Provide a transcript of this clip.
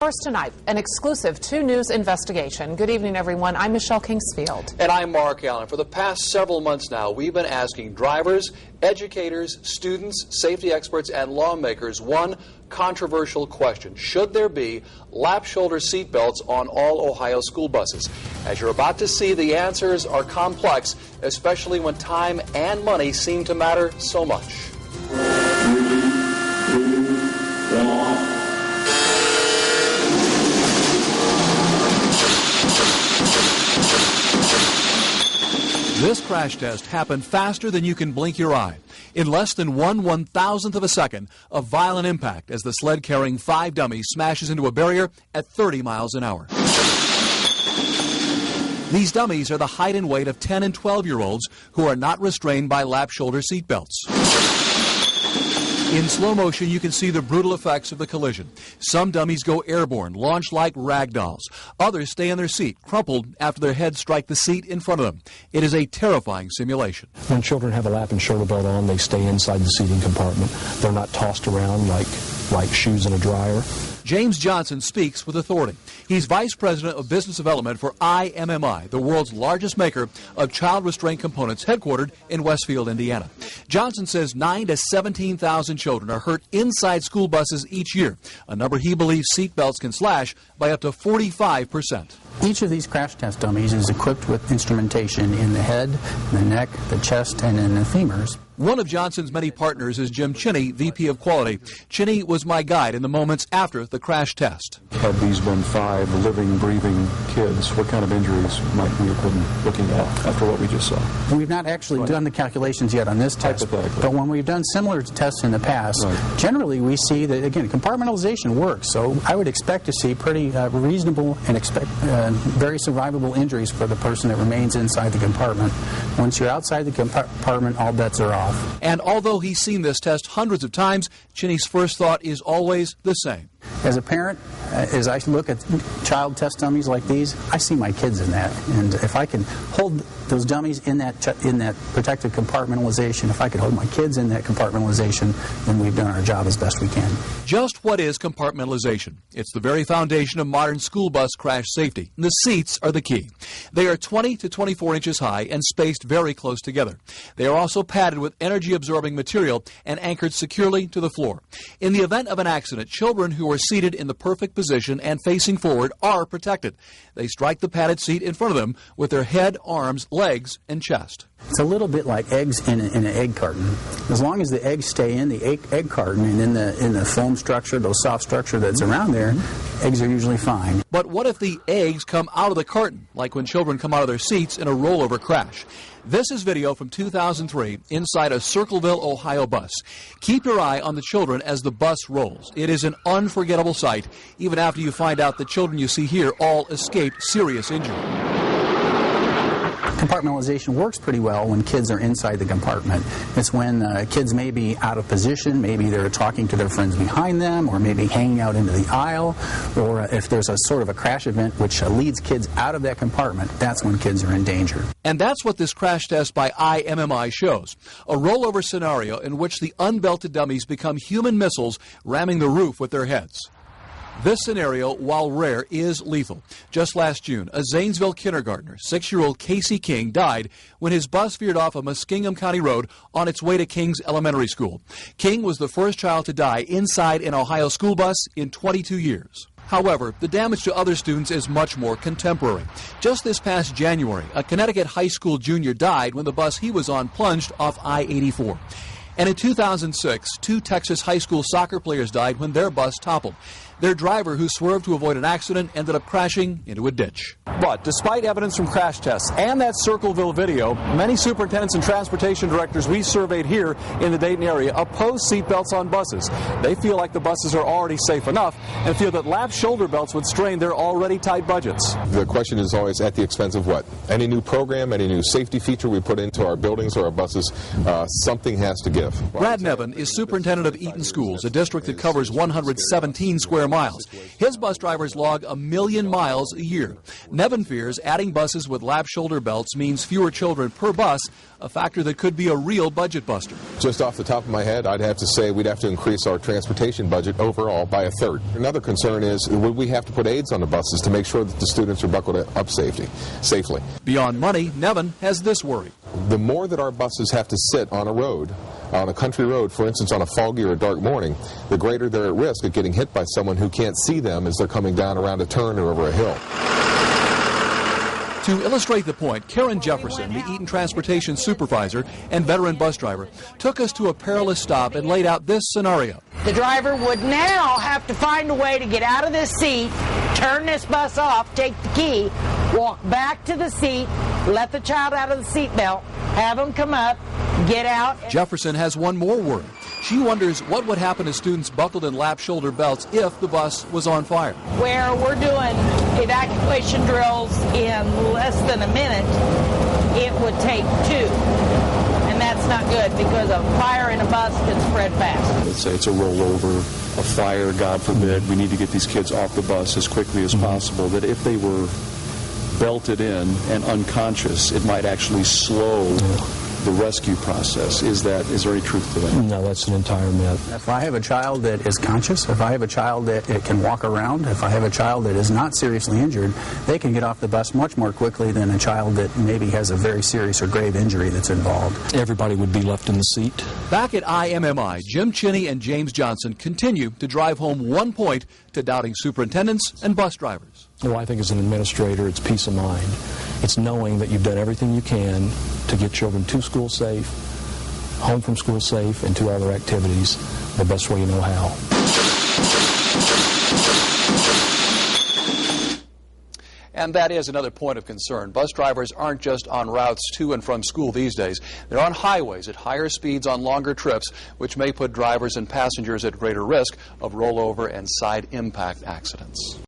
First tonight, an exclusive 2 News investigation. Good evening, everyone. I'm Michelle Kingsfield. And I'm Mark Allen. For the past several months now, we've been asking drivers, educators, students, safety experts, and lawmakers one controversial question. Should there be lap shoulder seat belts on all Ohio school buses? As you're about to see, the answers are complex, especially when time and money seem to matter so much. 3, 2, 1. This crash test happened faster than you can blink your eye. In less than 1/1000th of a second, a violent impact as the sled carrying 5 dummies smashes into a barrier at 30 miles an hour. These dummies are the height and weight of 10 and 12-year-olds who are not restrained by lap shoulder seat belts. In slow motion, you can see the brutal effects of the collision. Some dummies go airborne, launch like rag dolls. Others stay in their seat, crumpled after their heads strike the seat in front of them. It is a terrifying simulation. When children have a lap and shoulder belt on, they stay inside the seating compartment. They're not tossed around like shoes in a dryer. James Johnson speaks with authority. He's Vice President of Business Development for IMMI, the world's largest maker of child restraint components, headquartered in Westfield, Indiana. Johnson says 9,000 to 17,000 children are hurt inside school buses each year, a number he believes seat belts can slash by up to 45%. Each of these crash test dummies is equipped with instrumentation in the head, the neck, the chest, and in the femurs. One of Johnson's many partners is Jim Chinney, VP of Quality. Chinney was my guide in the moments after the crash test. Had these been 5 living, breathing kids, what kind of injuries might we have been looking at after what we just saw? We've not actually done the calculations yet on this test, but when we've done similar tests in the past, generally we see that, again, compartmentalization works, so I would expect to see pretty reasonable and very survivable injuries for the person that remains inside the compartment. Once you're outside the compartment, all bets are off. And although he's seen this test hundreds of times, Chinney's first thought is always the same. As a parent, as I look at child test dummies like these, I see my kids in that. And if I can hold those dummies in that protective compartmentalization, if I could hold my kids in that compartmentalization, then we've done our job as best we can. Just what is compartmentalization? It's the very foundation of modern school bus crash safety. The seats are the key. They are 20 to 24 inches high and spaced very close together. They are also padded with energy-absorbing material and anchored securely to the floor. In the event of an accident, children who are seated in the perfect position and facing forward are protected. They strike the padded seat in front of them with their head, arms, legs, and chest. It's a little bit like eggs in an egg carton. As long as the eggs stay in the egg carton and in the foam structure, the soft structure that's around there, eggs are usually fine. But what if the eggs come out of the carton, like when children come out of their seats in a rollover crash? This is video from 2003 inside a Circleville, Ohio bus. Keep your eye on the children as the bus rolls. It is an unforgettable sight, even after you find out the children you see here all escaped serious injury. Compartmentalization works pretty well when kids are inside the compartment. It's when kids may be out of position, maybe they're talking to their friends behind them, or maybe hanging out into the aisle, or if there's a sort of a crash event which leads kids out of that compartment, that's when kids are in danger. And that's what this crash test by IMMI shows. A rollover scenario in which the unbelted dummies become human missiles ramming the roof with their heads. This scenario, while rare, is lethal. Just last June, a Zanesville kindergartner, 6-year-old Casey King, died when his bus veered off a Muskingum County road on its way to King's Elementary School. King was the first child to die inside an Ohio school bus in 22 years. However, the damage to other students is much more contemporary. Just this past January, a Connecticut high school junior died when the bus he was on plunged off I-84. And in 2006, 2 Texas high school soccer players died when their bus toppled. Their driver, who swerved to avoid an accident, ended up crashing into a ditch. But despite evidence from crash tests and that Circleville video, many superintendents and transportation directors we surveyed here in the Dayton area oppose seatbelts on buses. They feel like the buses are already safe enough and feel that lap shoulder belts would strain their already tight budgets. The question is always at the expense of what? Any new program, any new safety feature we put into our buildings or our buses, something has to give. Brad Nevin is superintendent of Eaton Schools, a district that covers 117 square miles. His bus drivers log 1 million miles a year. Nevin fears adding buses with lap shoulder belts means fewer children per bus, a factor that could be a real budget buster. Just off the top of my head, I'd have to say we'd have to increase our transportation budget overall by a third. Another concern is, would we have to put aids on the buses to make sure that the students are buckled up safely? Beyond money, Nevin has this worry. The more that our buses have to sit on a road, on a country road, for instance, on a foggy or a dark morning, the greater they're at risk of getting hit by someone who can't see them as they're coming down around a turn or over a hill. To illustrate the point, Karen Jefferson, the Eaton Transportation Supervisor and veteran bus driver, took us to a perilous stop and laid out this scenario. The driver would now have to find a way to get out of this seat, turn this bus off, take the key, walk back to the seat, let the child out of the seat belt, have him come up, get out. Jefferson has one more worry. She wonders what would happen to students buckled in lap shoulder belts if the bus was on fire. Where we're doing evacuation drills in less than a minute, it would take 2. And that's not good because a fire in a bus can spread fast. Let's say it's a rollover, a fire, God forbid. We need to get these kids off the bus as quickly as possible. That if they were belted in and unconscious, it might actually slow the rescue process. Is there any truth to that? No, that's an entire myth. If I have a child that is conscious, if I have a child that it can walk around, if I have a child that is not seriously injured, they can get off the bus much more quickly than a child that maybe has a very serious or grave injury that's involved. Everybody would be left in the seat. Back at IMMI, Jim Chinney and James Johnson continue to drive home one point to doubting superintendents and bus drivers. Well, I think as an administrator, it's peace of mind. It's knowing that you've done everything you can to get children to school safe, home from school safe, and to other activities the best way you know how. And that is another point of concern. Bus drivers aren't just on routes to and from school these days. They're on highways at higher speeds on longer trips, which may put drivers and passengers at greater risk of rollover and side impact accidents.